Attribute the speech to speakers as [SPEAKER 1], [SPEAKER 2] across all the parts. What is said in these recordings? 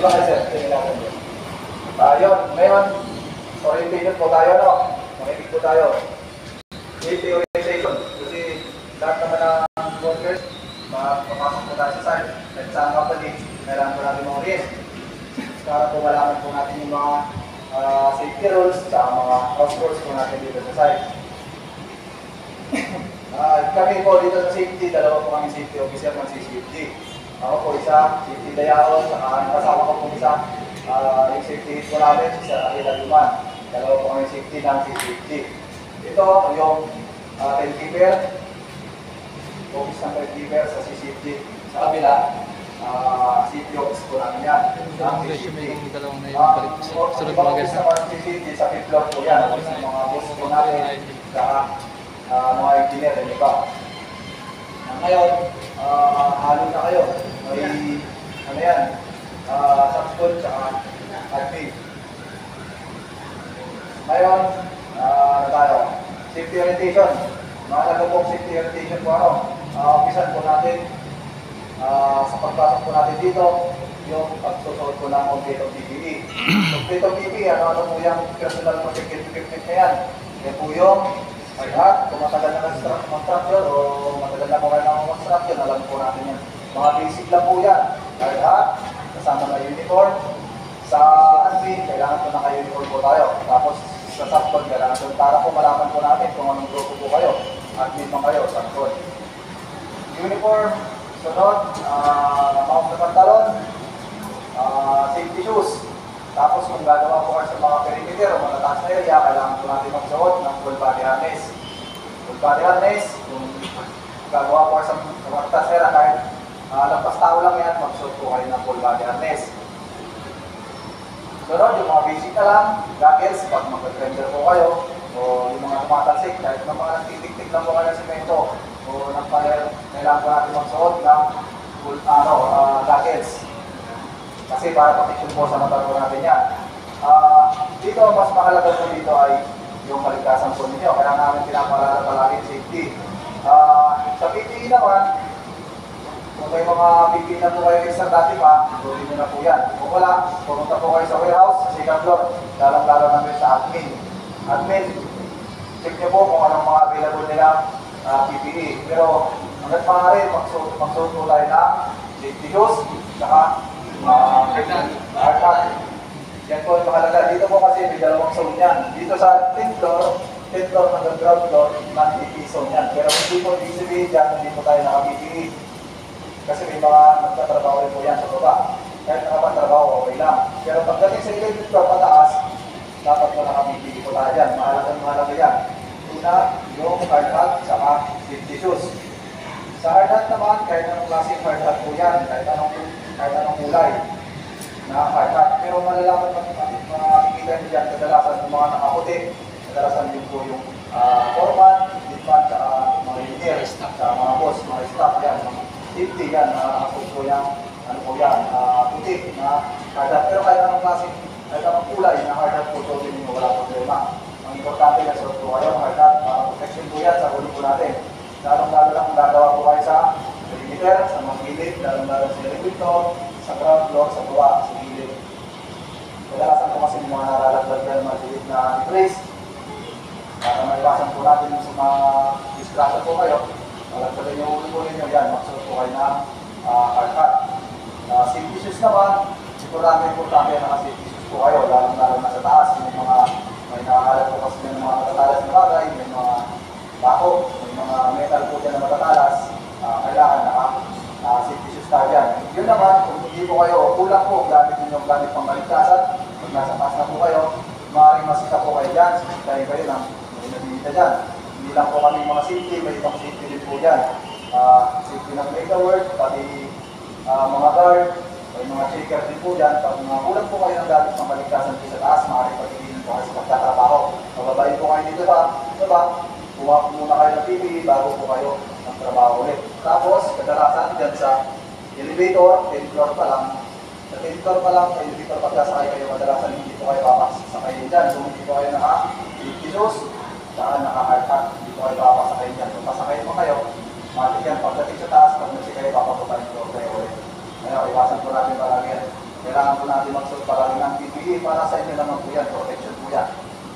[SPEAKER 1] ba kayo, sir? Tingin natin yun. Yun, ngayon, orientation po tayo, no? Makinig po tayo. Safety orientation. Kasi lahat naman ng workers, mapapasok po tayo sa site. At sa company, kailangan po natin mag-orient. Para po malaman po natin yung mga safety rules sa mga house rules po natin dito sa site. Kami po dito sa safety, dalawa po kami safety officer ng CCFG. Ako po isa, safety dayaon, saka ang kasama ko po isa, yung safety po namin, isa Ilaluman. Dalawa po kami safety ng CCFG. Ito yung timekeeper, office ng timekeeper sa CCFG. Sa kabila, safety office po namin yan. Ang CCFG. Ibang office naman ng CCFG sa 5th floor po yan. Sa mga boss po natin, saka mga engineer, hindi ba? Ngayon, halo na kayo. May, ano yan, subschool, saka admin. Ngayon, ano tayo? Safety orientation. Mahalaga po safety orientation po ano. Umpisan po natin, sa pagpasok po natin dito, yung pagsusuot po ng complete PPE. Complete PPE, ano po yung personal protective equipment na yan? Yan po yung lahat, kung matagal na construction o matagal na po kayo ng construction, alam po natin yan. Mga basic lang po yan. Lahat, kasama na uniform. Sa admin, kailangan po naka-uniform po tayo. Tapos sa subcon, kailangan po para po malaman po natin kung anong grupo po kayo. Admin mo kayo, subcon. Uniform, sunod, mount na pantalon, safety shoes. Tapos kung gagawa po kayo sa mga perimeter o matataas na area, kailangan po natin magsuot ng full body harness. Full body harness, kung gagawa po kayo sa matataas na area, kahit lampas tao lang yan, magsuot po kayo ng full body harness. Sunod, yung mga basic na lang, goggles, pag mag-render po kayo, o yung mga tumatalsik, kahit yung mga nagtitik-tik lang po kayo sa semento, o kailangan po natin magsuot ng full goggles. Kasi para protection po sa mata po natin yan. Dito, mas mahalaga po dito ay yung kaligtasan po ninyo. Kaya namin pinapaalala palagi safety. Sa PPE naman, kung may mga PPE na po kayo extra dati pa, tuloy nyo na po yan. Kung wala, pumunta po kayo sa warehouse, sa second floor, lalong-lalo namin sa admin. Admin, check nyo po kung anong mga available nila PPE. Pero hanggat maaari, magsuot po tayo ng safety shoes, saka hard hat. Yan po yung mahalaga. Dito po kasi may dalawang zone yan. Dito sa 10th floor hanggang ground floor, non-PPE zone yan. Pero hindi po ibig sabihin dyan, hindi po tayo naka-PPE. Kasi may mga nagtatrabaho rin po yan sa baba. Kahit nakapatrabaho, okay lang. Pero pagdating sa 11th floor pataas, dapat po naka-PPE po tayo dyan. Mahalaga yan. Una, yung hard hat, saka safety shoes. Sa hard hat naman, kahit anong klaseng hard hat po yan, kahit anong kulay na hard hat. Pero malalaman makikita nyo dyan, kadalasan yung mga nakaputi, kadalasan yun po yung foreman, ditman, sa mga engineer, sa mga boss, mga staff yan, mga safety yan, nakakapos po yan, ano po yan, puti na hard hat. Pero kahit anong klaseng, kahit anong kulay na hard hat po, so din yung wala problema. Ang importante na suot po kayo, hard hat, protection po yan sa huli po natin. Lalong-lalo lang kung gagawa po kayo sa perimeter, sa mga gilid, lalong-lalo sa elevator, sa ground floor, sa baba, sa gilid. Kadalasan po kasi yung mga nalalaglag yan, mga gilid na trace. Para maiwasan po natin sa mga distraction po kayo, malagdagan yung ulo po ninyo yan, magsuot po kayo ng hard hat. Safety shoes naman, importante na safety shoes po kayo, lalong-lalo na sa taas, may nakakalap po kasi ng mga matatalas na bagay, may mga bako, may mga metal po dyan na matatalas, kailangan safety shoes tayo dyan. Yun naman, kung hindi po kayo, kulang po, gamit nyo yung gamit pang kaligtasan, pag nasa taas na po kayo, maaaring masika po kayo dyan, sisitahin kayo ng nabibita dyan. Hindi lang po kami mga safety, may ibang safety din po dyan. Safety ng breaker work, pati mga guard, may mga checker din po dyan. Pag kulang po kayo ng gamit pang kaligtasan po sa taas, maaaring pagiging po kayo sa pagtatrabaho. Mababayin po kayo dito ba? Kuha po muna kayo ng PPE bago po kayo ng trabaho ulit. Tapos, kadalasan dyan sa elevator, 10th floor pa lang. Sa 10th floor pa lang, sa elevator pagkasakay kayo, kadalasan hindi po kayo papasakay dyan. Kung hindi po kayo naka-safety shoes, saka naka-hard hat, hindi po kayo papasakay dyan. Kung pasakay mo kayo, matik yan. Pagdating sa taas, pag nasi kayo, papapunta yung floor kayo ulit. Kaya, iwasan po natin palagi yan. Kaya kailangan po natin magsuot palagi ng PPE para sa inyo naman po yan, protection po yan.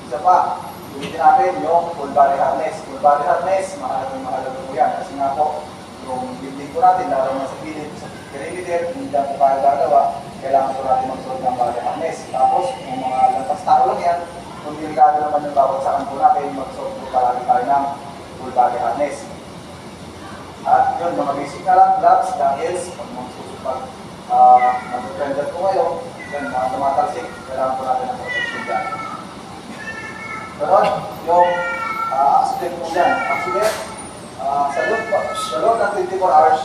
[SPEAKER 1] Isa pa, gamitin natin yung full body harness. Full body harness, mahalaga po yan. Kasi nga po, yung building po natin, lalo na sa gilid, sa perimeter, hindi lang po kaya gagawa, kailangan po natin magsuot ng body harness. Tapos, kung mga lampas tao lang yan, kung delikado naman yung bawat sakan po natin, magsuot po palagi tayo ng full body harness. At yun, mga basic na lang, gloves, goggles, pag magsusupag, mag-defender po kayo, yun, mga tumatalsik, kailangan po natin ng protection dyan. Ganon, yung accident po dyan. Accident, sa loob ng 24 hours,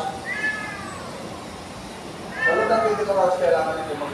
[SPEAKER 1] kailangan nito mag